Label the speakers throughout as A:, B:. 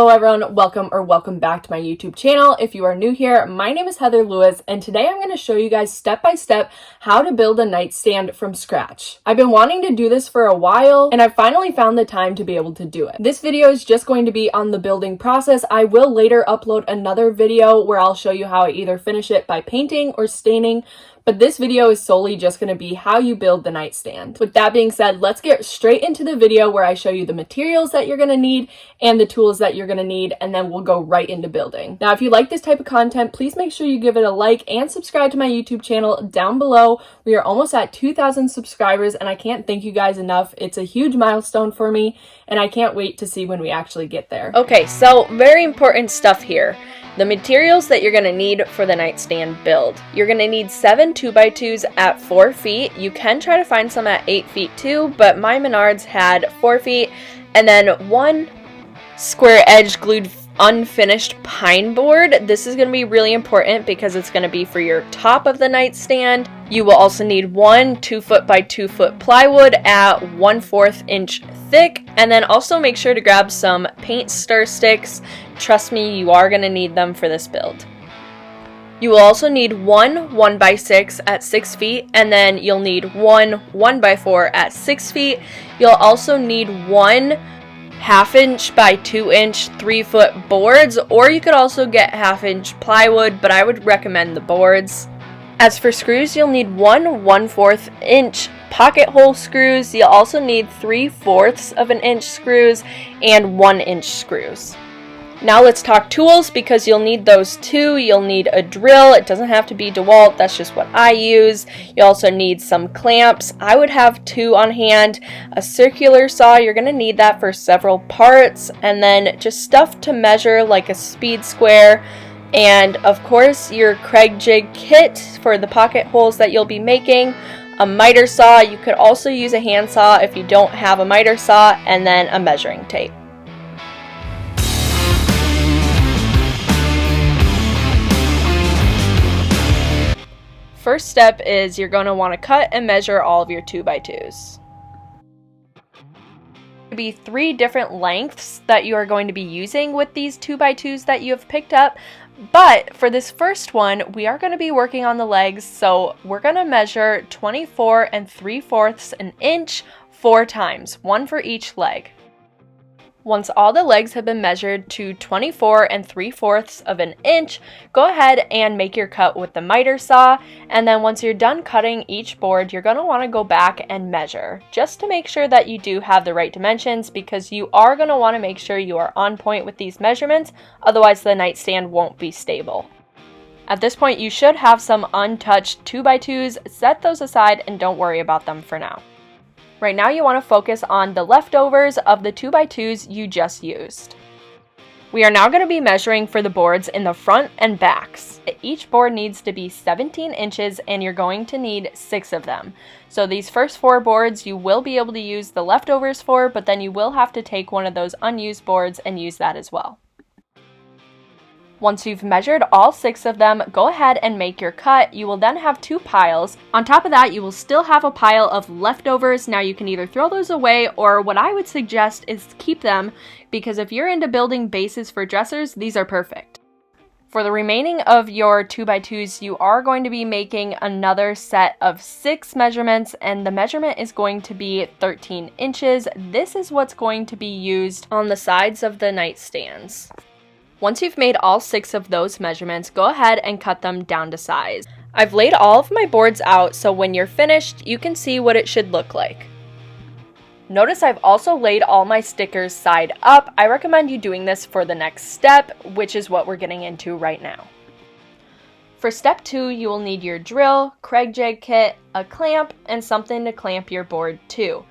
A: Hello everyone, welcome back to my YouTube channel. If you are new here, my name is Heather Lewis, and today I'm going to show you guys step by step how to build a nightstand from scratch. I've been wanting to do this for a while, and I finally found the time to be able to do it. This video is just going to be on the building process. I will later upload another video where I'll show you how I either finish it by painting or staining, but this video is solely just going to be how you build the nightstand. With that being said, let's get straight into the video where I show you the materials that you're going to need and the tools that you're going to need, and then we'll go right into building. Now, if you like this type of content, please make sure you give it a like and subscribe to my YouTube channel down below. We are almost at 2,000 subscribers, and I can't thank you guys enough. It's a huge milestone for me, and I can't wait to see when we actually get there. Okay, so very important stuff here. The materials that you're going to need for the nightstand build. You're going to need 7 2x2s at 4 feet. You can try to find some at 8 feet too, but my Menards had 4 feet. And then 1 square edge glued unfinished pine board. This is going to be really important because it's going to be for your top of the nightstand. You will also need 1 2 foot by 2 foot plywood at 1/4 inch thick, and then also make sure to grab some paint stir sticks. Trust me, you are going to need them for this build. You will also need 1 1x6 at 6 feet, and then you'll need 1 1x4 at 6 feet. You'll also need 1 1/2 inch by 2 inch 3 foot boards, or you could also get 1/2 inch plywood, but I would recommend the boards. As for screws, you'll need 1 1/4 inch pocket hole screws. You'll also need 3/4 of an inch screws and 1 inch screws. Now let's talk tools, because you'll need those too. You'll need a drill. It doesn't have to be DeWalt, that's just what I use. You also need some clamps. I would have 2 on hand. A circular saw, you're going to need that for several parts. And then just stuff to measure like a speed square. And of course your Kreg jig kit for the pocket holes that you'll be making. A miter saw, you could also use a handsaw if you don't have a miter saw, and then a measuring tape. First step is you're going to want to cut and measure all of your 2x2s. There will be 3 different lengths that you are going to be using with these 2x2s that you have picked up, but for this first one we are going to be working on the legs, so we're going to measure 24 3/4 an inch 4 times, 1 for each leg. Once all the legs have been measured to 24 3/4 of an inch, go ahead and make your cut with the miter saw, and then once you're done cutting each board, you're going to want to go back and measure, just to make sure that you do have the right dimensions, because you are going to want to make sure you are on point with these measurements, otherwise the nightstand won't be stable. At this point, you should have some untouched 2x2s. Set those aside and don't worry about them for now. Right now you want to focus on the leftovers of the 2x2s you just used. We are now going to be measuring for the boards in the front and backs. Each board needs to be 17 inches and you're going to need 6 of them. So these first 4 boards you will be able to use the leftovers for, but then you will have to take one of those unused boards and use that as well. Once you've measured all 6 of them, go ahead and make your cut. You will then have 2 piles. On top of that, you will still have a pile of leftovers. Now you can either throw those away, or what I would suggest is keep them, because if you're into building bases for dressers, these are perfect. For the remaining of your 2x2s, you are going to be making another set of 6 measurements, and the measurement is going to be 13 inches. This is what's going to be used on the sides of the nightstands. Once you've made all 6 of those measurements, go ahead and cut them down to size. I've laid all of my boards out, so when you're finished, you can see what it should look like. Notice I've also laid all my stickers side up. I recommend you doing this for the next step, which is what we're getting into right now. For step 2, you will need your drill, Kreg jig kit, a clamp, and something to clamp your board to.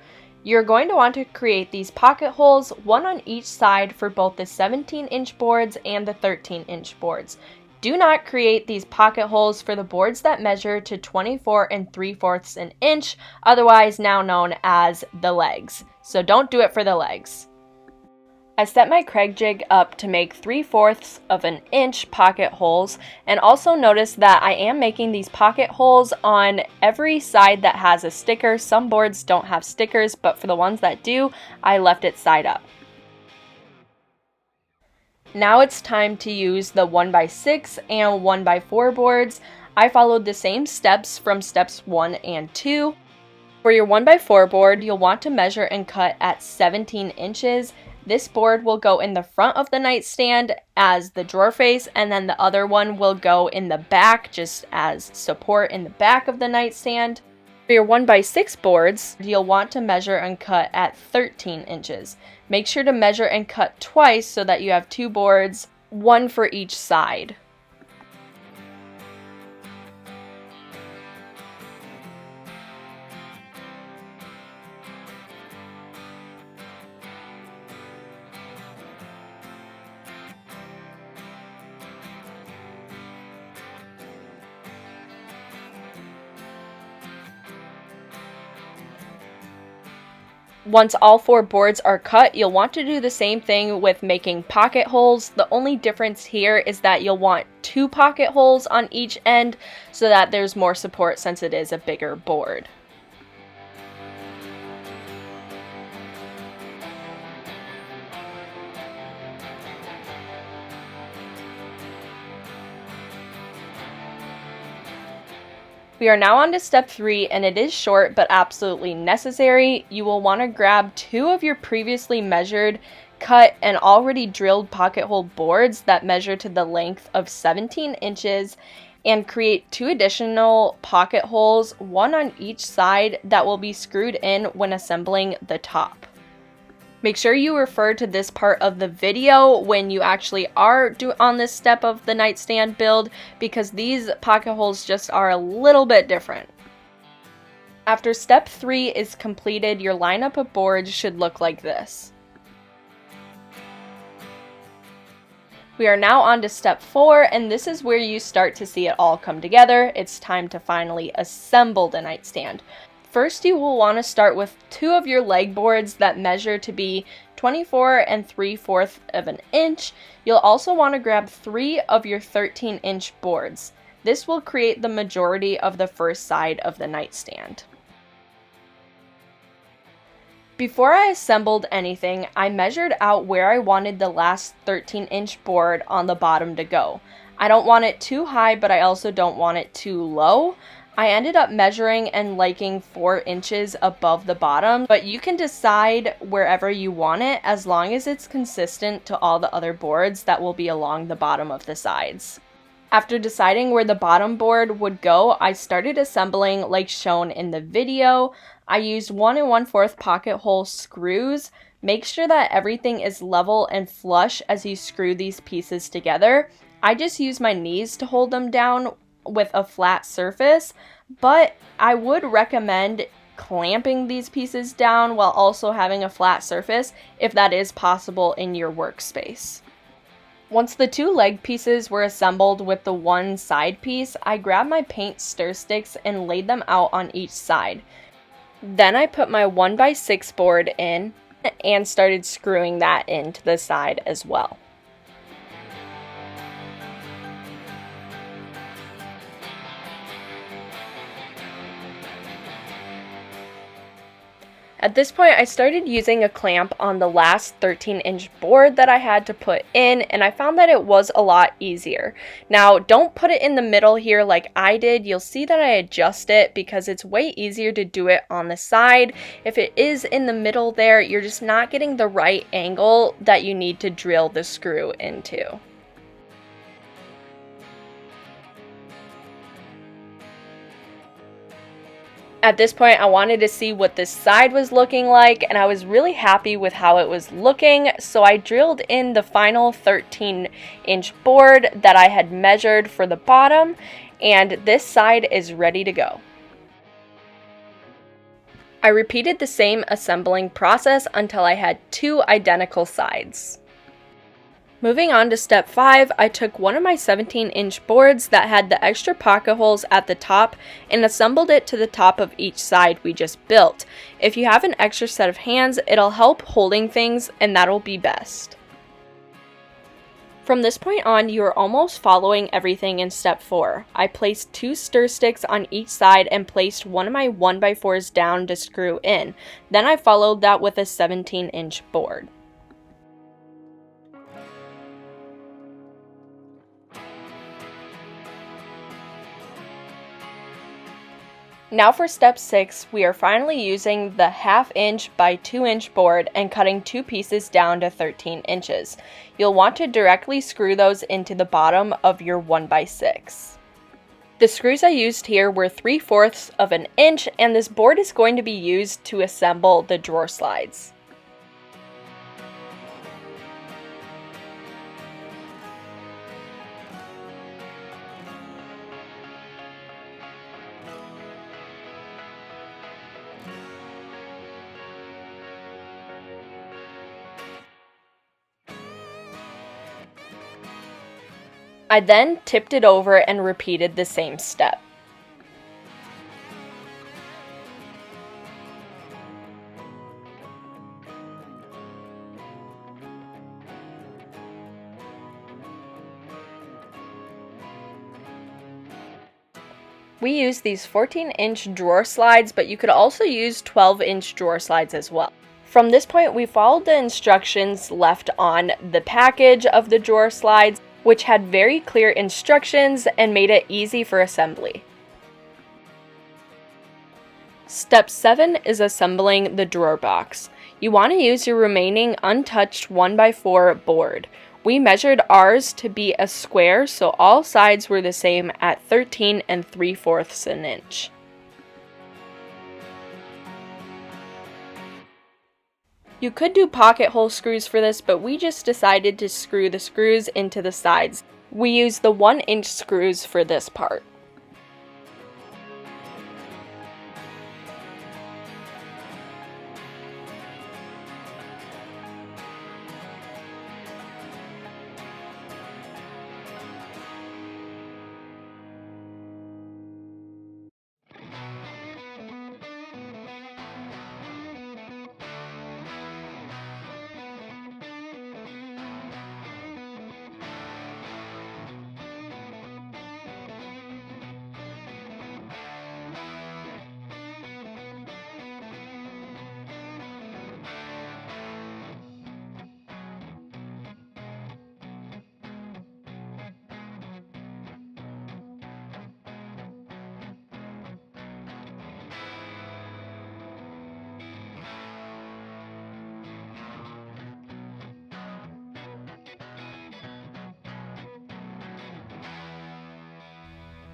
A: You're going to want to create these pocket holes, 1 on each side for both the 17-inch boards and the 13-inch boards. Do not create these pocket holes for the boards that measure to 24 3/4 an inch, otherwise now known as the legs. So don't do it for the legs. I set my Kreg jig up to make 3/4 of an inch pocket holes, and also notice that I am making these pocket holes on every side that has a sticker. Some boards don't have stickers, but for the ones that do, I left it side up. Now it's time to use the 1x6 and 1x4 boards. I followed the same steps from steps 1 and 2. For your 1x4 board, you'll want to measure and cut at 17 inches. This board will go in the front of the nightstand as the drawer face, and then the other one will go in the back just as support in the back of the nightstand. For your 1x6 boards, you'll want to measure and cut at 13 inches. Make sure to measure and cut twice so that you have 2 boards, one for each side. Once all 4 boards are cut, you'll want to do the same thing with making pocket holes. The only difference here is that you'll want 2 pocket holes on each end so that there's more support since it is a bigger board. We are now on to step 3, and it is short but absolutely necessary. You will want to grab 2 of your previously measured, cut, and already drilled pocket hole boards that measure to the length of 17 inches and create 2 additional pocket holes, one on each side, that will be screwed in when assembling the top. Make sure you refer to this part of the video when you actually are on this step of the nightstand build, because these pocket holes just are a little bit different. After step 3 is completed, your lineup of boards should look like this. We are now on to step 4, and this is where you start to see it all come together. It's time to finally assemble the nightstand. First, you will want to start with 2 of your leg boards that measure to be 24 3/4 of an inch. You'll also want to grab 3 of your 13-inch boards. This will create the majority of the first side of the nightstand. Before I assembled anything, I measured out where I wanted the last 13-inch board on the bottom to go. I don't want it too high, but I also don't want it too low. I ended up measuring and liking 4 inches above the bottom, but you can decide wherever you want it as long as it's consistent to all the other boards that will be along the bottom of the sides. After deciding where the bottom board would go, I started assembling like shown in the video. I used 1 1/4 pocket hole screws. Make sure that everything is level and flush as you screw these pieces together. I just use my knees to hold them down with a flat surface, but I would recommend clamping these pieces down while also having a flat surface if that is possible in your workspace. Once the 2 leg pieces were assembled with the 1 side piece, I grabbed my paint stir sticks and laid them out on each side. Then I put my 1x6 board in and started screwing that into the side as well. At this point, I started using a clamp on the last 13-inch board that I had to put in, and I found that it was a lot easier. Now, don't put it in the middle here like I did. You'll see that I adjust it because it's way easier to do it on the side. If it is in the middle there, you're just not getting the right angle that you need to drill the screw into. At this point, I wanted to see what this side was looking like, and I was really happy with how it was looking, so I drilled in the final 13-inch board that I had measured for the bottom, and this side is ready to go. I repeated the same assembling process until I had 2 identical sides. Moving on to step 5, I took one of my 17-inch boards that had the extra pocket holes at the top and assembled it to the top of each side we just built. If you have an extra set of hands, it'll help holding things, and that'll be best. From this point on, you are almost following everything in step 4. I placed 2 stir sticks on each side and placed one of my 1x4s down to screw in. Then I followed that with a 17-inch board. Now for step 6, we are finally using the 1/2 inch by 2 inch board and cutting 2 pieces down to 13 inches. You'll want to directly screw those into the bottom of your 1x6. The screws I used here were 3/4 of an inch, and this board is going to be used to assemble the drawer slides. I then tipped it over and repeated the same step. We use these 14-inch drawer slides, but you could also use 12-inch drawer slides as well. From this point, we followed the instructions left on the package of the drawer slides, which had very clear instructions and made it easy for assembly. Step 7 is assembling the drawer box. You want to use your remaining untouched 1x4 board. We measured ours to be a square, so all sides were the same at 13 3/4 an inch. You could do pocket hole screws for this, but we just decided to screw the screws into the sides. We used the 1-inch screws for this part.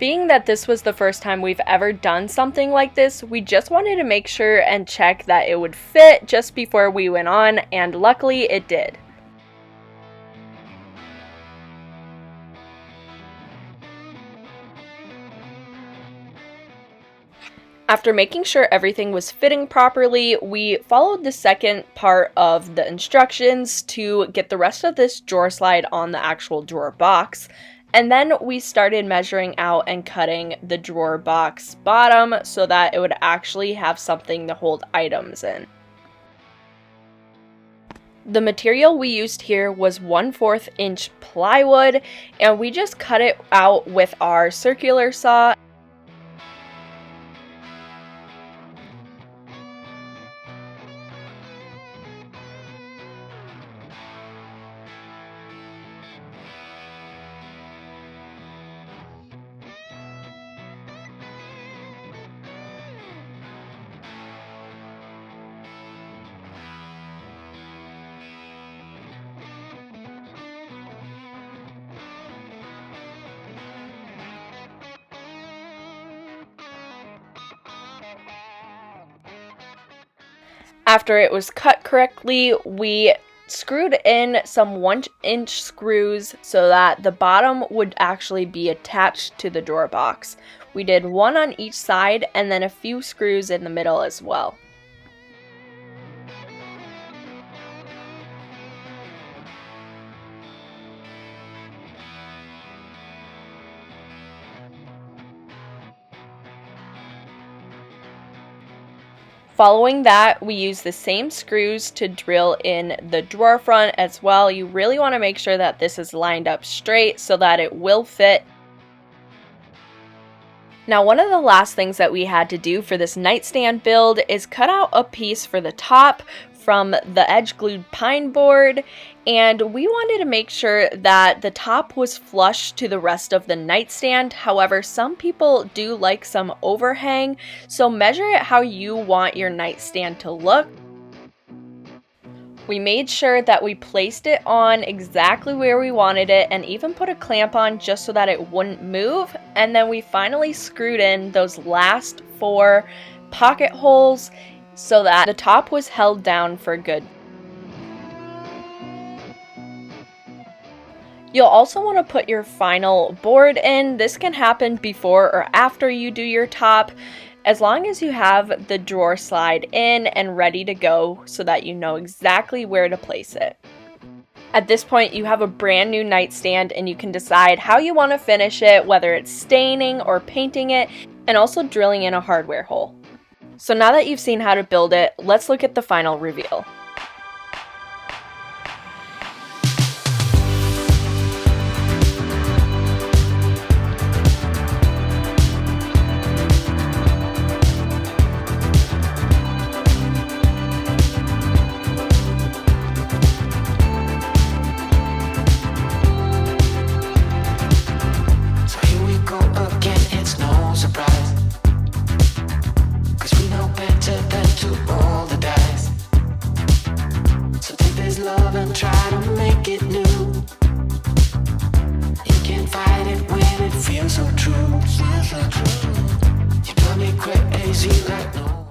A: Being that this was the first time we've ever done something like this, we just wanted to make sure and check that it would fit just before we went on, and luckily it did. After making sure everything was fitting properly, we followed the second part of the instructions to get the rest of this drawer slide on the actual drawer box. And then we started measuring out and cutting the drawer box bottom so that it would actually have something to hold items in. The material we used here was 1/4 inch plywood, and we just cut it out with our circular saw. After it was cut correctly, we screwed in some 1-inch screws so that the bottom would actually be attached to the drawer box. We did one on each side and then a few screws in the middle as well. Following that, we use the same screws to drill in the drawer front as well. You really want to make sure that this is lined up straight so that it will fit. Now, one of the last things that we had to do for this nightstand build is cut out a piece for the top from the edge glued pine board, and we wanted to make sure that the top was flush to the rest of the nightstand. However, some people do like some overhang, so measure it how you want your nightstand to look. We made sure that we placed it on exactly where we wanted it and even put a clamp on just so that it wouldn't move. And then we finally screwed in those last 4 pocket holes so that the top was held down for good. You'll also want to put your final board in. This can happen before or after you do your top, as long as you have the drawer slide in and ready to go so that you know exactly where to place it. At this point, you have a brand new nightstand and you can decide how you want to finish it, whether it's staining or painting it, and also drilling in a hardware hole. So now that you've seen how to build it, let's look at the final reveal.